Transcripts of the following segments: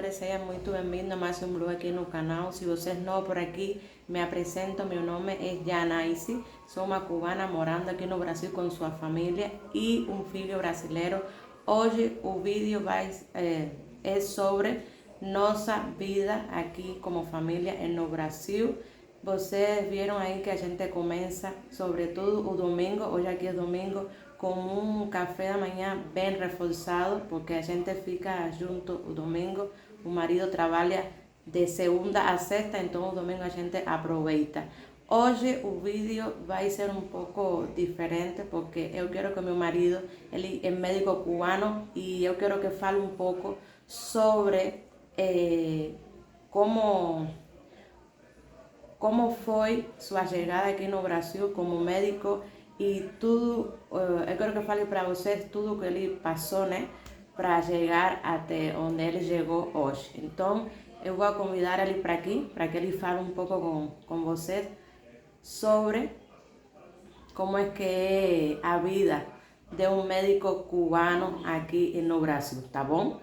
amores, sejam muito bem-vindos a mais um blog aqui no canal. Se vocês não por aqui, me apresento, meu nome é Janaísi, sou uma cubana morando aqui no Brasil com sua família e um filho brasileiro. Hoje o vídeo é sobre nossa vida aqui como família no Brasil. Vocês viram aí que a gente começa, sobretudo o domingo, hoje aqui é domingo, com um café da manhã bem reforçado, porque a gente fica junto o domingo, o marido trabalha de segunda a sexta, então o domingo a gente aproveita. Hoje o vídeo vai ser um pouco diferente, porque eu quero que meu marido, ele é médico cubano, e eu quero que fale um pouco sobre como foi sua chegada aqui no Brasil como médico e tudo. Eu quero que fale para vocês tudo que ele passou, né, para chegar até onde ele chegou hoje. Então, eu vou convidar ele para aqui, para que ele fale um pouco com vocês sobre como é que é a vida de um médico cubano aqui no Brasil, tá bom?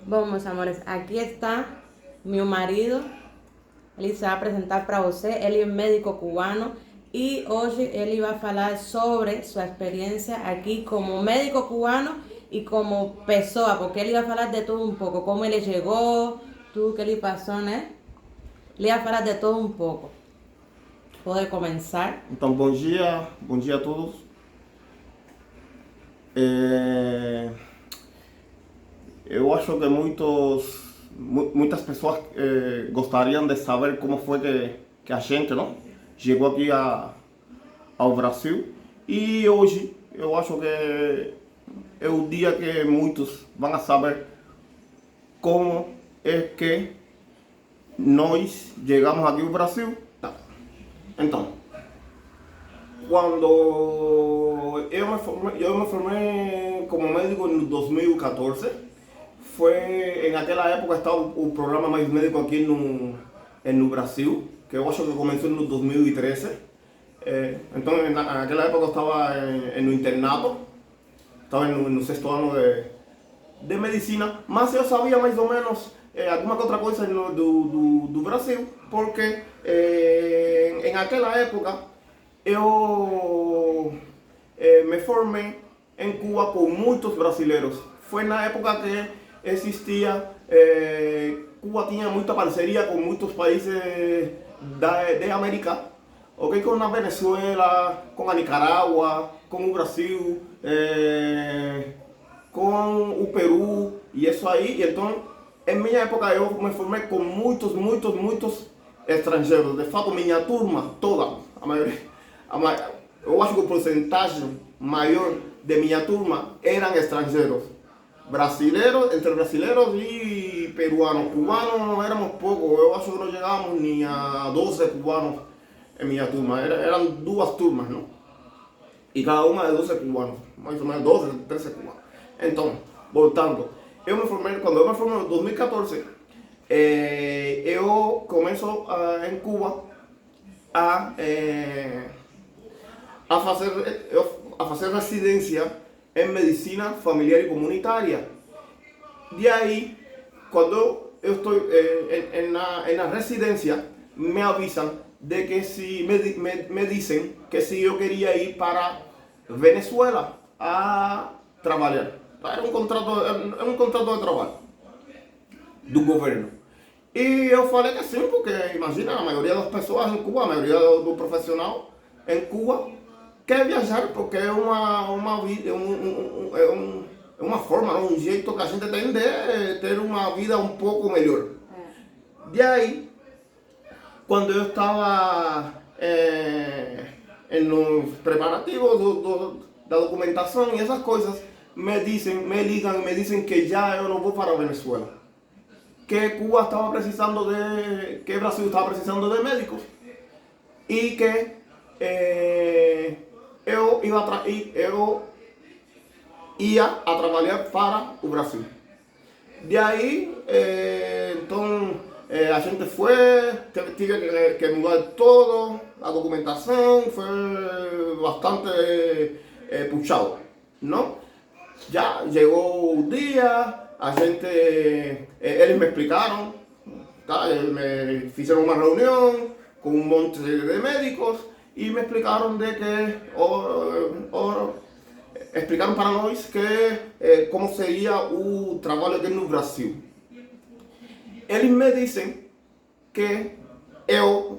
Bom, meus amores, aqui está meu marido. Ele se vai apresentar para você. Ele é médico cubano e hoje ele vai falar sobre sua experiência aqui como médico cubano e como pessoa, porque ele vai falar de tudo um pouco, como ele chegou, tudo que ele passou, né? Ele vai falar de tudo um pouco. Pode começar? Então, bom dia a todos. Eu acho que muitas pessoas gostariam de saber como foi que a gente, não, chegou aqui ao Brasil. E hoje eu acho que é o dia que muitos vão saber como é que nós chegamos aqui ao Brasil. Então, quando eu me formei como médico em 2014, foi naquela época estava o programa Mais Médico aqui no Brasil, que eu acho que começou no 2013. Então, naquela época eu estava no internato, estava no sexto ano de medicina, mas eu sabia mais ou menos alguma outra coisa do Brasil, porque naquela época eu me formei em Cuba com muitos brasileiros. Foi na época que existia, Cuba tinha muita parceria com muitos países de América, okay? Com a Venezuela, com a Nicarágua, com o Brasil, com o Peru e isso aí. Então, em minha época eu me formei com muitos estrangeiros. De fato, minha turma toda, eu acho que o porcentagem maior de minha turma eram estrangeiros. Brasileiros, entre brasileiros e peruanos. Cubanos éramos poucos, eu acho que não chegávamos nem a 12 cubanos em minha turma. Eram duas turmas, não? E cada uma de 12 cubanos, mais ou menos 12, 13 cubanos. Então, voltando, quando eu me formei em 2014, eu começo em Cuba a fazer residência em medicina familiar e comunitária. De aí, quando eu estou na residência, me avisan de que me dicen que se eu queria ir para Venezuela a trabalhar. Era um contrato de trabalho do governo. E eu falei que sim, porque imagina, a maioria das pessoas em Cuba, a maioria do profissional em Cuba quer viajar, porque é uma forma, um jeito que a gente tem de ter uma vida um pouco melhor. De aí, quando eu estava nos preparativos da documentação e essas coisas, me ligam e me dizem que já eu não vou para a Venezuela, que Cuba estava precisando que Brasil estava precisando de médicos e que eu ia a trabalhar para o Brasil. De aí, então, a gente foi, tive que mudar todo, a documentação foi bastante puxado, não? Já chegou o dia, a gente, ellos me explicaron, tá? Me hicieron una reunión con un monte de médicos y me explicaron de que, explicaram para nós que como seria o trabalho aqui no Brasil. Eles me dizem que eu,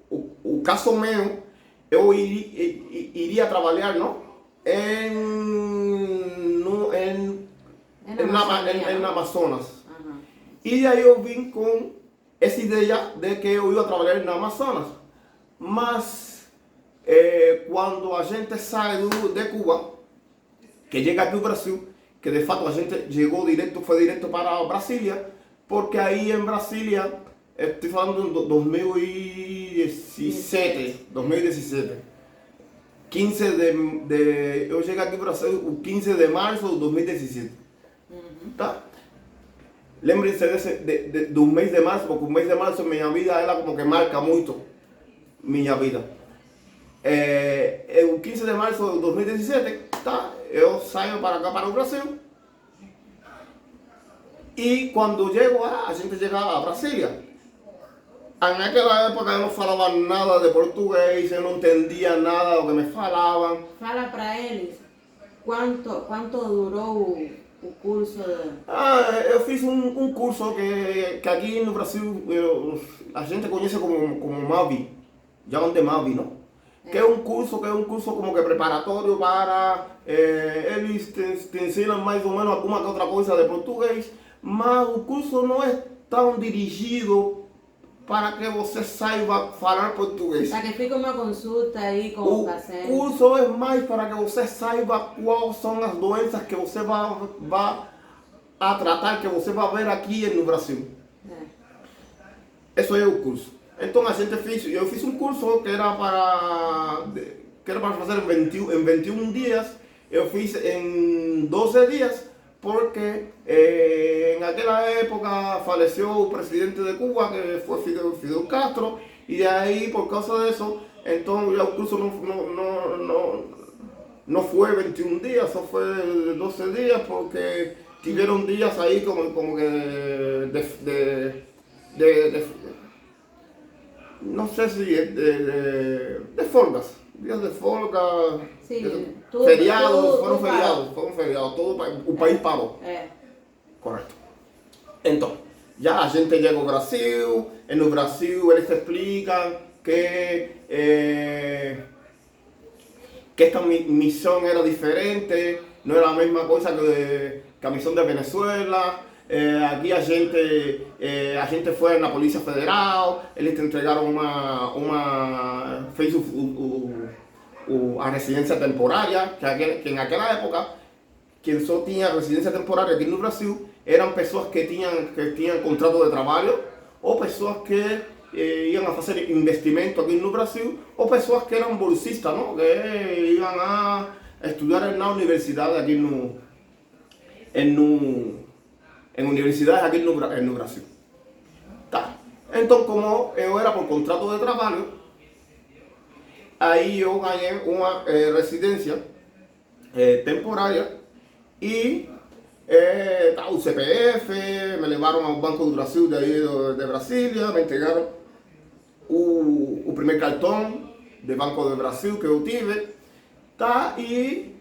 o caso meu, eu iria trabalhar, não? En Amazonas. Ajá. E aí eu vim com essa ideia de que eu ia trabalhar no Amazonas. Mas quando a gente sai de Cuba, que chega aqui ao Brasil, que de fato a gente chegou direto, foi direto para Brasília, porque aí em Brasília, estou falando em 2017, 15 eu cheguei aqui ao Brasil o 15 de março de 2017. Tá? Lembrem-se do mês de março, porque o mês de março minha vida ela como que marca muito minha vida. O 15 de março de 2017, tá? Eu saio para cá, para o Brasil. E quando chego a gente chega a Brasília. Naquela época eu não falava nada de português, eu não entendia nada do que me falavam. Fala para eles quanto durou o curso. Eu fiz um curso que aqui no Brasil a gente conhece como MAVI, chamam de MAVI, não? Que é um curso como que preparatório para eles te ensinam mais ou menos alguma outra coisa de português, mas o curso não é tão dirigido para que você saiba falar português. Para que fique uma consulta aí com o paciente. O curso é mais para que você saiba quais são as doenças que você vai a tratar, que você vai ver aqui no Brasil. Isso é o curso. Então eu fiz um curso que era para fazer em 21 dias. Eu fiz em 12 dias, porque naquela época faleceu o presidente de Cuba, que foi Fidel Castro, e de aí, por causa disso, então já o curso não foi 21 dias, só foi 12 dias, porque tiveram dias aí como que não sei se de folgas, dias de folga, Sim, feriados, foram feriados, todo o país parou. Correto. Então, já a gente chega ao Brasil, e no Brasil eles explicam que esta missão era diferente, não era a mesma coisa que a missão da Venezuela. Aqui a gente foi na Polícia Federal, eles te entregaram fez a residência temporária, que naquela época, quem só tinha residência temporária aqui no Brasil, eram pessoas que tinham contrato de trabalho, ou pessoas que iam a fazer investimento aqui no Brasil, ou pessoas que eram bolsistas, não? Que iam a estudar na universidade aqui em universidades aqui no Brasil. Tá. Então, como eu era por contrato de trabalho, aí eu ganhei uma residência temporária e o CPF, me levaram ao Banco do Brasil de Brasília, me entregaram o primeiro cartão do Banco do Brasil que eu tive, tá? E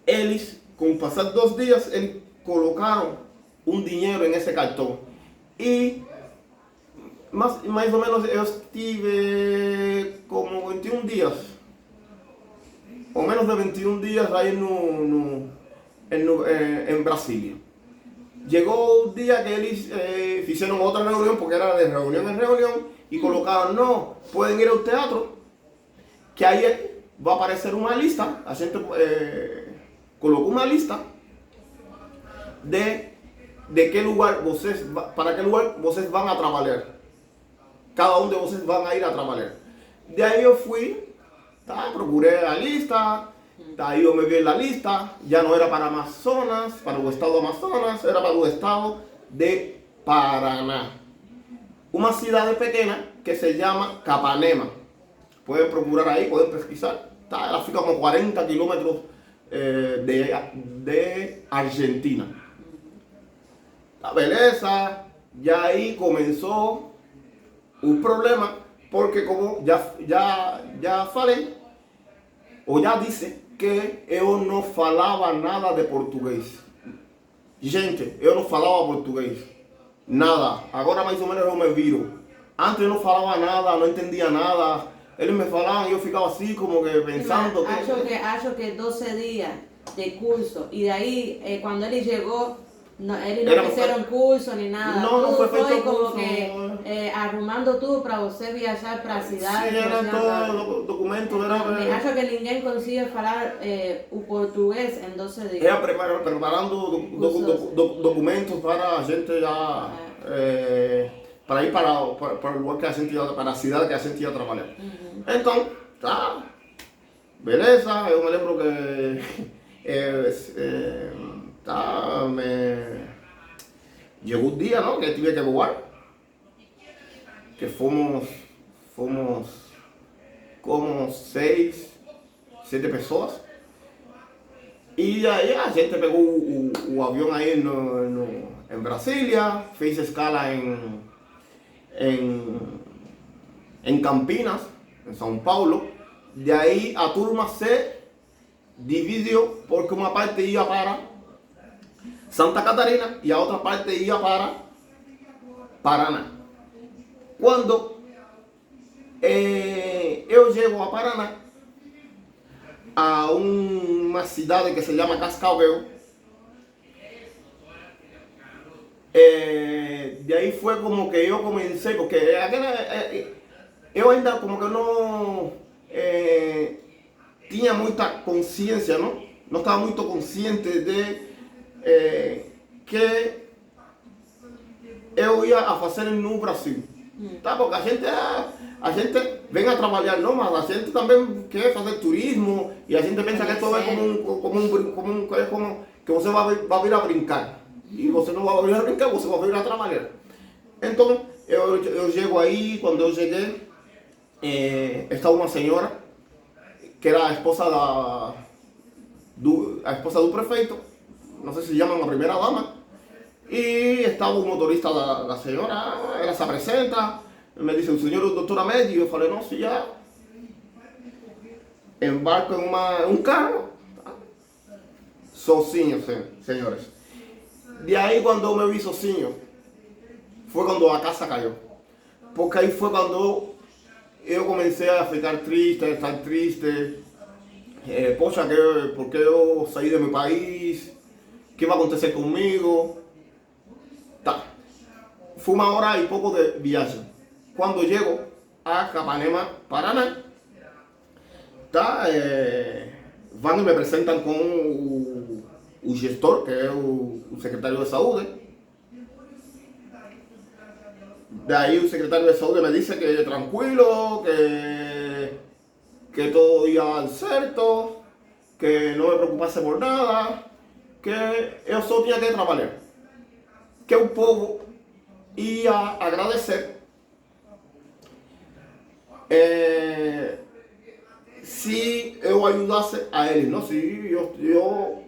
eles, com o passar dos dias, eles colocaram um dinheiro nesse cartão. E mais ou menos eu estive como 21 dias, ou menos de 21 dias aí em Brasília. Chegou o dia que eles fizeram outra reunião, porque era de reunião em reunião, e colocaram, não, podem ir ao teatro, que aí vai aparecer uma lista, a gente colocou uma lista de que lugar para que lugar vocês vão a trabalhar. Cada um de vocês vão a ir a trabalhar. De aí eu fui, tá? Procurei a lista, daí eu me vi na lista, já não era para Amazonas, para o estado do Amazonas, era para o estado de Paraná. Uma cidade pequena que se chama Capanema. Podem procurar aí, podem pesquisar. Tá? Ela fica como 40 kilómetros de Argentina. la belleza, ya ahí comenzó un problema, porque como ya falei, ou já disse que eu não falava nada de português. Gente, eu não falava português. Nada. Agora mais ou menos eu me viro. Antes eu não falava nada, não entendia nada. Eles me falavam e eu ficava assim como que pensando Acho que 12 días de curso y de ahí cuando él llegó, él no hicieron curso ni nada. No Todo fue feito como curso. que arrumando tudo para você viajar para a cidade. Sí, eran todos documentos. Acho que ninguém consigue falar o português em 12 días. Era preparando documentos para a gente já para ir para o lugar que a gente ia, para a cidade que a gente ia trabalhar. Então, tá, beleza, eu me lembro que chegou o dia, não, que tive que voar, que fomos como 6, 7 pessoas. E aí a gente pegou o avião aí em Brasília, fez escala em Campinas, em São Paulo. De aí a turma se dividiu, porque uma parte ia para Santa Catarina e a outra parte ia para Paraná. Quando eu chego a Paraná, a uma cidade que se chama Cascavel, de aí foi como que eu comecei, porque eu ainda como que não tinha muita consciência, não estava muito consciente de que eu ia a fazer no Brasil. Tá? Porque a gente vem a trabalhar, não, mas a gente também quer fazer turismo e a gente pensa que esto é como que você vai vir a brincar. E você não vai vir a brincar, você vai vir a trabalhar. Então, eu chego aí, quando eu cheguei, estava uma senhora, que era a esposa do prefeito, não sei se chamam a primeira dama, e estava o motorista da senhora, ela se apresenta, me dice, o senhor é o doutor Ahmed, e eu falei, não, se já embarco em um carro, sozinho, senhores. De aí, quando eu me vi sozinho, foi quando a casa caiu. Porque aí foi quando eu comecei a ficar triste, a estar triste. Poxa, porque eu saí do meu país? O que vai acontecer comigo? Tá. Foi uma hora e pouco de viagem. Quando eu chego a Capanema, Paraná, tá? Vão e me apresentam com o gestor, que é o secretário de saúde. Daí o secretário de saúde me disse que tranquilo, que todo ia dar certo, que não me preocupasse por nada, que eu só tinha que trabalhar. Que o povo ia agradecer se eu ajudasse a eles, não? Se eu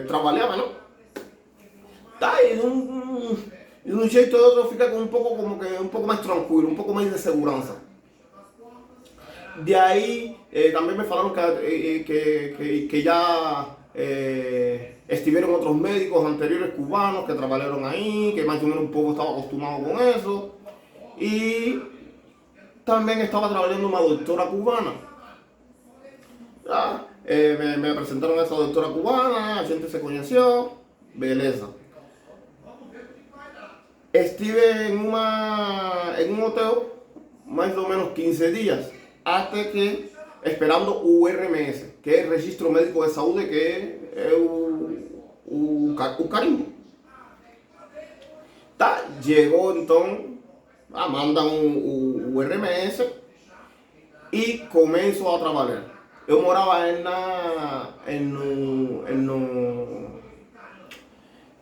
trabalhava, não? Tá, e de um jeito ou outro eu fiquei com um pouco mais tranquilo, um pouco mais de segurança. De aí também me falaram que já estiveram outros médicos anteriores cubanos que trabalharam aí, que mais ou menos o povo estava acostumado com isso. E também estava trabalhando uma doutora cubana. Já, me apresentaram essa doutora cubana, a gente se conheceu, beleza. Estive em um hotel mais ou menos 15 dias, até que esperando o RMS, que é o Registro Médico de Saúde, que é o carimbo. Tá, chegou então, mandam o RMS e começo a trabalhar. Eu morava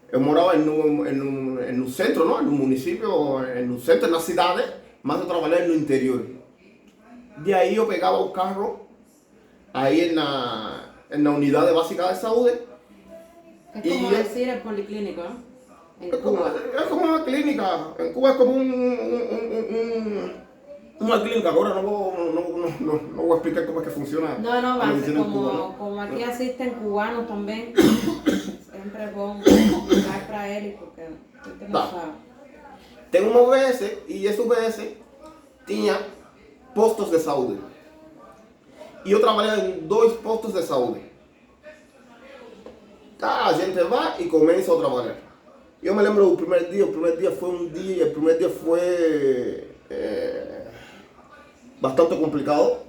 eu morava no centro, não? No município, no centro, na cidade, mas eu trabalhava no interior. De aí eu pegava o carro, aí na unidade básica de saúde. Es como decir el policlínico, ¿no? En Es como, Cuba. es como una clínica. En Cuba es como una clínica. Ahora no voy a explicar cómo es que funciona No, no, la va a ser medicina en Cuba, ¿no? como aquí asisten cubanos también. Siempre es bueno explicar para él porque la gente no Va. sabe. Tengo un OBS y ese OBS tinha postos de saúde. E eu trabalhava em 2 postos de saúde. Tá, a gente vai e começa a trabalhar. Eu me lembro do o primeiro dia foi um dia, o primeiro dia foi bastante complicado.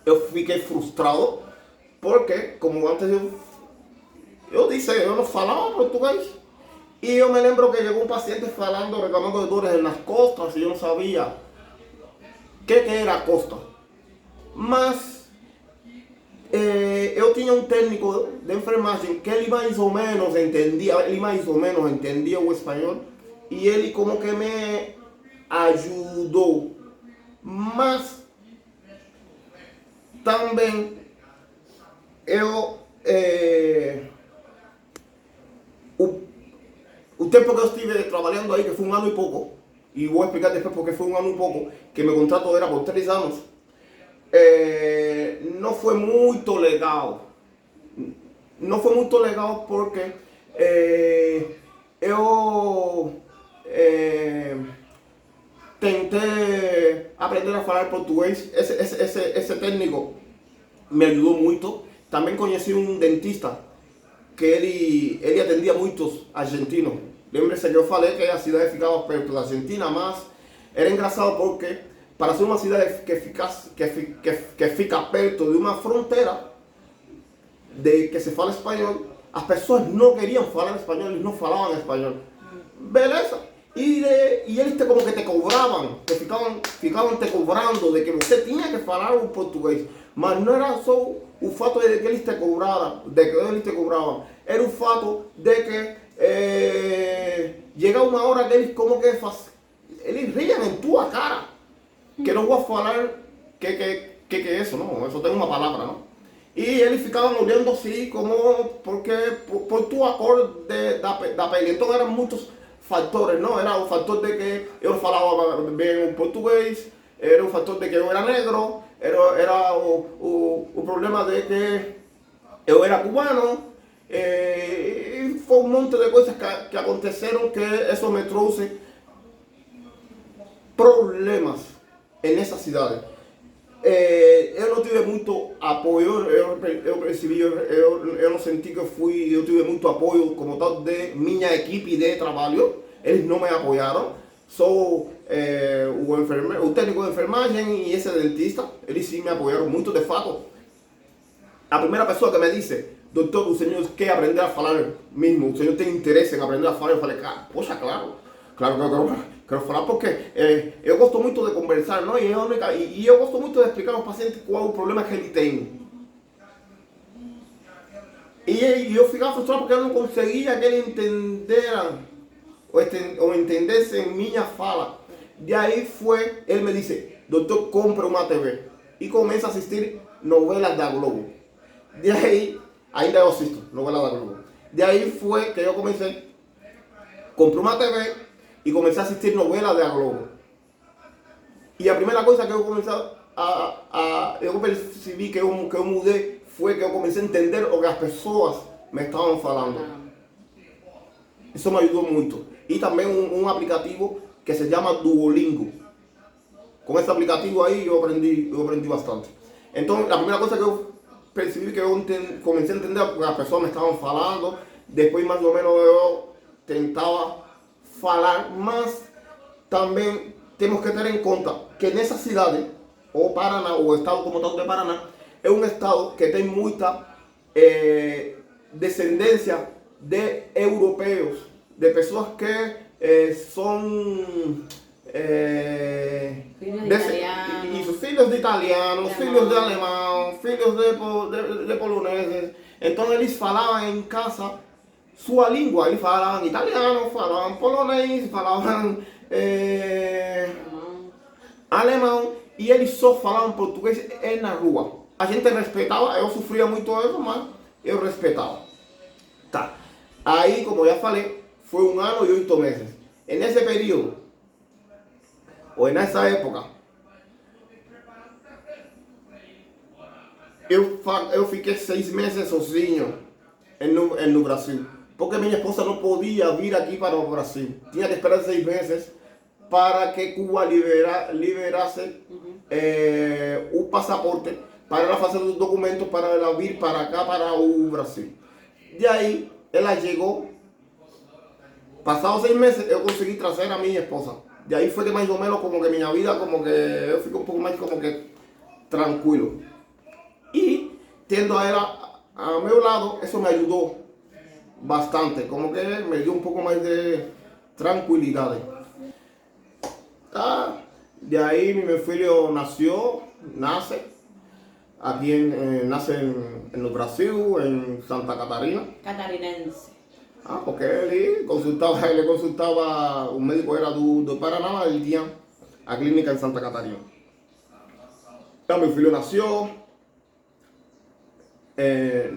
Eu fiquei frustrado porque, como antes eu disse, eu não falava português. E eu me lembro que chegou um paciente falando, reclamando de dores nas costas e eu não sabia o que era a costa. Mas eu tinha um técnico de enfermagem que ele mais ou menos entendia o espanhol e ele como que me ajudou. Mas também eu o tempo que eu estive trabalhando aí, que foi um ano e pouco, e vou explicar depois porque foi um ano e pouco, que meu contrato era por 3 anos, não foi muito legal. Não foi muito legal porque eu tentei aprender a falar português. Esse técnico me ajudou muito. Também conheci um dentista que ele atendia muitos argentinos. Lembre-se que eu falei que a cidade ficava perto da Argentina, mas era engraçado porque para ser uma cidade que fica perto de uma fronteira de que se fala espanhol, as pessoas não queriam falar espanhol, eles não falavam espanhol. Beleza? E eles como que te cobravam, ficavam te cobrando de que você tinha que falar o português. Mas não era só o fato de que eles te cobravam, era o fato de que chega uma hora que eles como que eles riam em tua cara. Que não vou falar que é isso, não, isso tem uma palavra, não? E eles ficavam olhando assim como porque por tua cor da pele. Então eram muitos fatores, não? Era o fator de que eu falava bem o português, era o fator de que eu era negro, era o problema de que eu era cubano, e foi um monte de coisas que aconteceram que isso me trouxe problemas nessa cidade. Eu não tive muito apoio, eu percebi, eu não senti que eu tive muito apoio como tal de minha equipe de trabalho, eles não me apoiaram, só o técnico de enfermagem e esse dentista, eles sim me apoiaram muito, de fato. A primeira pessoa que me disse, doutor, o senhor quer aprender a falar mesmo, o senhor tem interesse em aprender a falar, eu falei, poxa, claro que eu quero falar porque eu gosto muito de conversar, não? E eu gosto muito de explicar ao paciente qual é o problema que ele tem. E eu ficava frustrado porque eu não conseguia que ele entendesse ou entendesse minha fala. De aí ele me disse, doutor, compra uma TV e começa a assistir novelas da Globo. De aí, ainda eu assisto novelas da Globo. De aí foi que eu comecei, comprei uma TV e comecei a assistir novelas da Globo. E a primeira coisa que eu comecei eu percebi que eu mudei foi que eu comecei a entender o que as pessoas me estavam falando. Isso me ajudou muito. E também um aplicativo que se chama Duolingo. Com esse aplicativo aí eu aprendi bastante. Então a primeira coisa que eu percebi que eu comecei a entender o que as pessoas me estavam falando. Depois mais ou menos eu tentava falar, mas também temos que ter em conta que nessa cidade, o Paraná, o estado como tal de Paraná, é um estado que tem muita descendência de europeus, de pessoas que são filhos de italianos, filhos de alemão, filhos de poloneses. Então eles falavam em casa sua língua, eles falavam italiano, falavam polonês, falavam alemão e eles só falavam português na rua. A gente respeitava, eu sofria muito isso, mas eu respeitava. Tá. Aí, como já falei, fue 1 año y 8 meses. En ese periodo, ou nessa época, eu fiquei 6 meses sozinho no Brasil. Porque minha esposa não podia vir aqui para o Brasil. Tinha que esperar 6 meses para que Cuba liberasse o passaporte para ela fazer os documentos para ela vir para cá, para o Brasil. De aí, ela chegou. Passados 6 meses, eu consegui trazer a minha esposa. De aí foi que mais ou menos como que minha vida, como que eu fico um pouco mais como que tranquilo. E tendo a ela a meu lado, isso me ajudou bastante, como que me deu um pouco mais de tranquilidade. Tá? De aí meu filho nasce aqui nasce no Brasil, em Santa Catarina. Catarinense. Porque ele consultava, o médico era do Paraná, ele tinha a clínica em Santa Catarina. Então meu filho nasceu,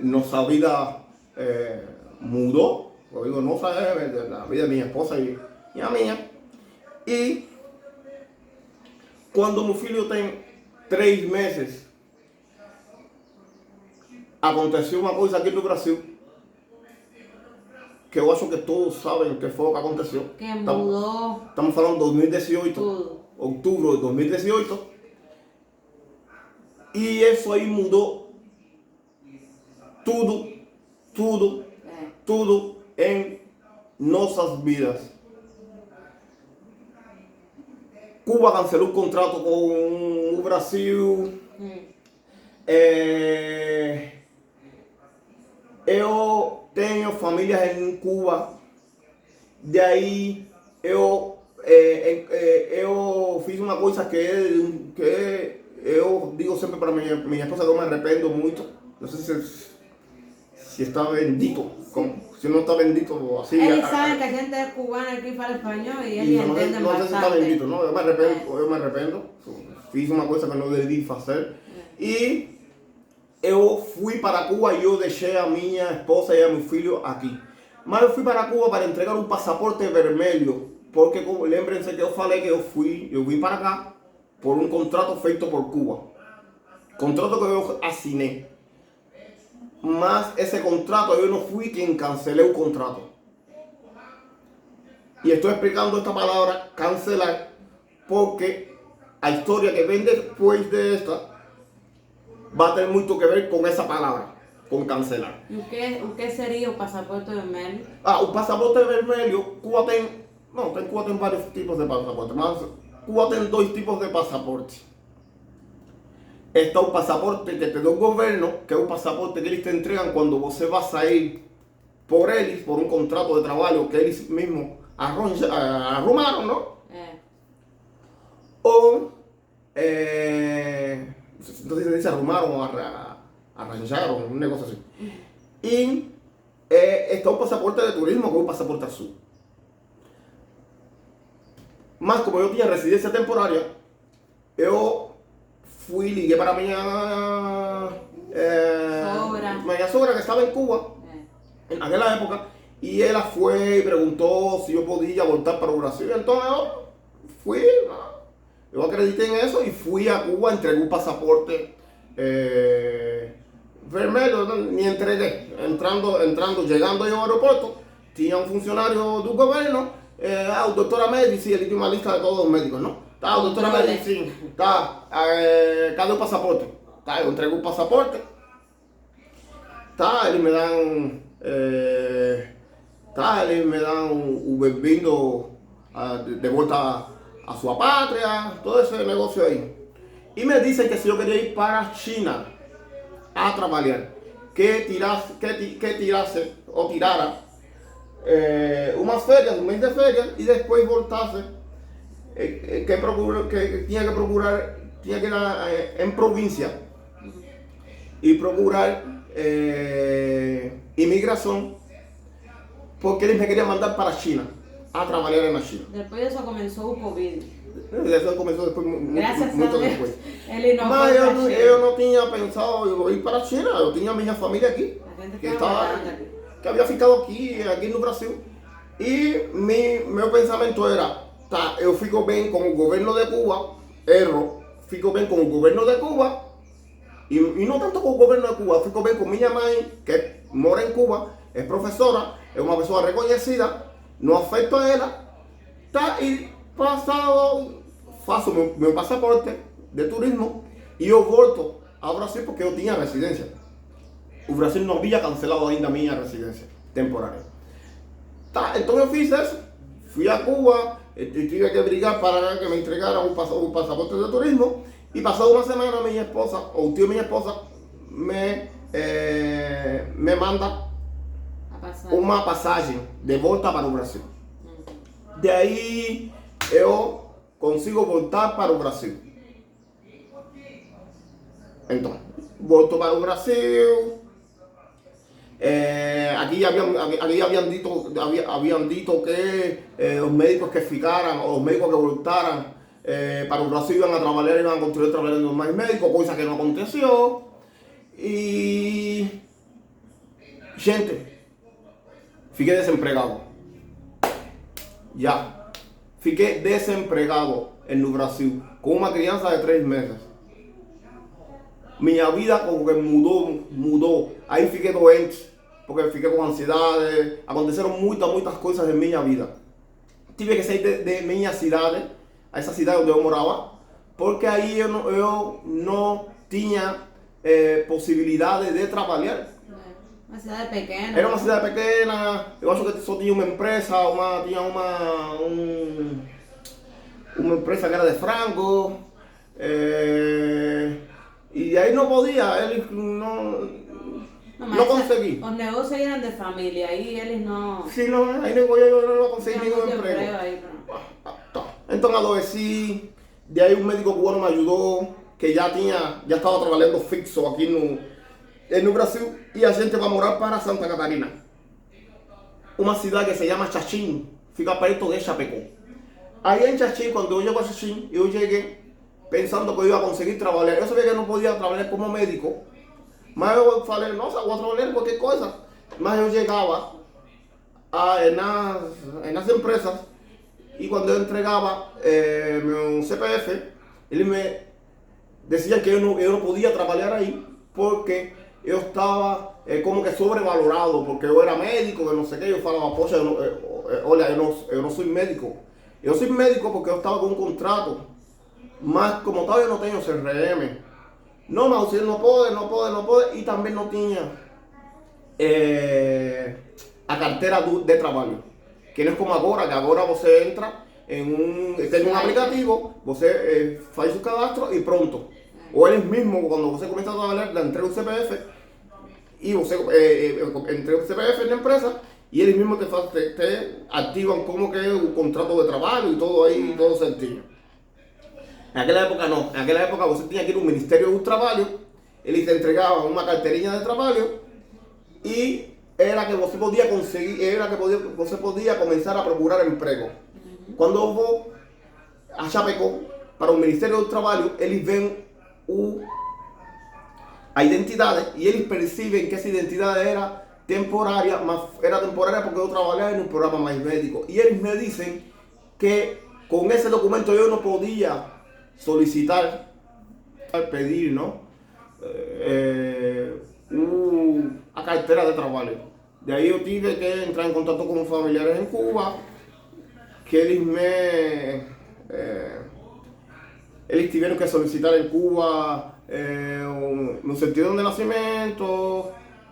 nossa vida mudou, eu digo nossa, a vida da minha esposa e a minha. E quando meu filho tem 3 meses, aconteceu uma coisa aqui no Brasil, que eu acho que todos sabem o que foi o que aconteceu. Que mudou. Estamos falando de 2018, tudo. Outubro de 2018. E isso aí mudou tudo em nossas vidas. Cuba cancelou o contrato com o Brasil. Eu tenho família em Cuba. De aí eu fiz uma coisa que eu digo sempre para minha esposa que eu me arrependo muito. Não sei se está bendito, se não está bendito assim. Eles sabem que a gente é cubana aqui fala espanhol e eles entendem não sei se está bastante. bendito, não? Eu me arrependo. Fiz uma coisa que não deveria fazer. E eu fui para Cuba e eu deixei a minha esposa e a meu filho aqui. Mas eu fui para Cuba para entregar um passaporte vermelho, porque lembrem-se que eu falei que eu vim para cá por um contrato feito por Cuba. Contrato que eu assinei. Mas esse contrato eu não fui quem cancelei o contrato. E estou explicando esta palavra cancelar porque a história que vem depois desta vai ter muito que ver com essa palavra, com cancelar. E o que seria o passaporte vermelho? O passaporte vermelho, Cuba tem vários tipos de passaporte, mas Cuba tem 2 tipos de passaporte. Está o passaporte que te dá o governo, que é o passaporte que eles te entregam quando você vai sair por eles, por um contrato de trabalho que eles mesmos arrumaram, não? Ou, não sei se eles arrumaram ou arranjaram, um negócio assim. E está o passaporte de turismo, que é o passaporte azul. Mas como eu tinha residência temporária, eu liguei para minha sogra que estava em Cuba, naquela época, e ela foi e perguntou se eu podia voltar para o Brasil. Então eu fui, eu acreditei nisso e fui a Cuba, entreguei o passaporte vermelho, me entreguei. Chegando ao aeroporto, tinha um funcionário do governo, o doutor Amedi, sim, ele tinha uma lista de todos os médicos, não? Tá, o doutor Amedi, sim, tá, cadê o passaporte? Tá, eu entrego o passaporte, tá, eles me dão o bem-vindo de volta à sua pátria, todo esse negócio aí. E me dizem que se eu queria ir para a China a trabalhar, que tirasse ou tirara umas férias, um mês de férias, e depois voltasse, que tinha que ir em província e procurar imigração, porque eles me queriam mandar para a China, a trabalhar na China. Depois disso começou o Covid. Isso começou depois, muito depois. Ele não Mas foi eu não tinha pensado em ir para a China, eu tinha minha família aqui, que havia ficado aqui no Brasil. E meu pensamento era, tá, eu fico bem com o governo de Cuba, fico bem com o governo de Cuba, e não tanto com o governo de Cuba, fico bem com minha mãe, que mora em Cuba, é professora, é uma pessoa reconhecida, não afeto a ela, tá, e passado, faço meu passaporte de turismo e eu volto ao Brasil porque eu tinha residência. O Brasil não havia cancelado ainda a minha residência temporária. Tá, então eu fiz isso, fui a Cuba, tive que brigar para que me entregaran o passaporte de turismo e passada uma semana minha esposa, o tio de minha esposa, me manda uma passagem de volta para o Brasil. De aí eu consigo voltar para o Brasil. Então, volto para o Brasil. Aquí habían dicho que los médicos que ficaran o los médicos que voltaran para o Brasil iban a trabalhar, iban a continuar trabajando más médicos, cosa que no aconteció. Y gente, fiquei desempregado. Ya, fiquei desempregado no Brasil con una crianza de 3 meses. Minha vida como que mudou. Aí fiquei doente, porque fiquei com ansiedade. Aconteceram muitas coisas em minha vida. Tive que sair de minha cidade, a essa cidade onde eu morava, porque aí eu não tinha possibilidade de trabalhar. Uma cidade pequena. Era uma cidade pequena, eu acho que só tinha uma empresa, tinha uma empresa que era de frango. E aí não podia, eles não consegui. Os negócios eram de família, aí eles não... Sim, não, aí eu não consegui nenhum emprego. Então adoeci, de aí um médico cubano me ajudou, que já estava trabalhando fixo aqui no Brasil, e a gente vai morar para Santa Catarina. Uma cidade que se chama Xaxim, fica perto de Chapecó. Aí em Xaxim, quando eu cheguei a Xaxim, eu cheguei pensando que eu ia conseguir trabalhar. Eu sabia que não podia trabalhar como médico, mas eu falei, nossa, vou trabalhar em qualquer coisa. Mas eu chegava nas empresas e quando eu entregava meu CPF, eles me diziam que eu não podia trabalhar aí porque eu estava como que sobrevalorado, porque eu era médico, que não sei o que. Eu falava, poxa, olha, eu não sou médico. Eu sou médico porque eu estava com um contrato, mas como tal eu não tenho CRM. Não, mas você não pode, e também não tinha a carteira de trabalho. Que não é como agora, que agora você entra tem um aplicativo, você faz o cadastro e pronto. Ou eles mesmos, quando você começa a trabalhar, le entrega o CPF e você entrega o CPF na empresa e eles mesmos te ativam como que o contrato de trabalho e todo aí, todo certinho. Naquela época não, naquela época você tinha que ir no Ministério do Trabalho, eles te entregavam uma carteirinha de trabalho e era que você podia conseguir, você podia começar a procurar emprego. Quando eu vou a Chapecó para o Ministério do Trabalho, eles veem a identidade e eles percebem que essa identidade era temporária, mas era temporária porque eu trabalhava em um programa mais médico. E eles me dizem que com esse documento eu não podia solicitar, pedir, não? A carteira de trabalho. De aí eu tive que entrar em contato com familiares em Cuba, que eles tiveram que solicitar em Cuba meu certidão de nascimento,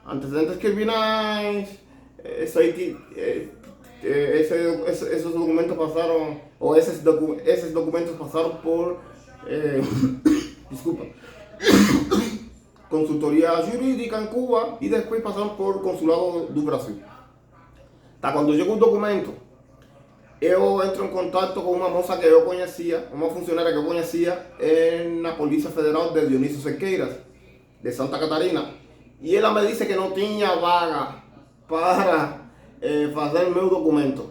antecedentes criminais, esses documentos passaram, ou esses documentos passaram por, desculpa, consultoria jurídica em Cuba e depois passaram por consulado do Brasil. Tá, quando chegou o documento, eu entro em contato com uma moça que eu conhecia, uma funcionária que eu conhecia na Polícia Federal de Dionísio Cerqueiras, de Santa Catarina. E ela me disse que não tinha vaga para fazer meu documento.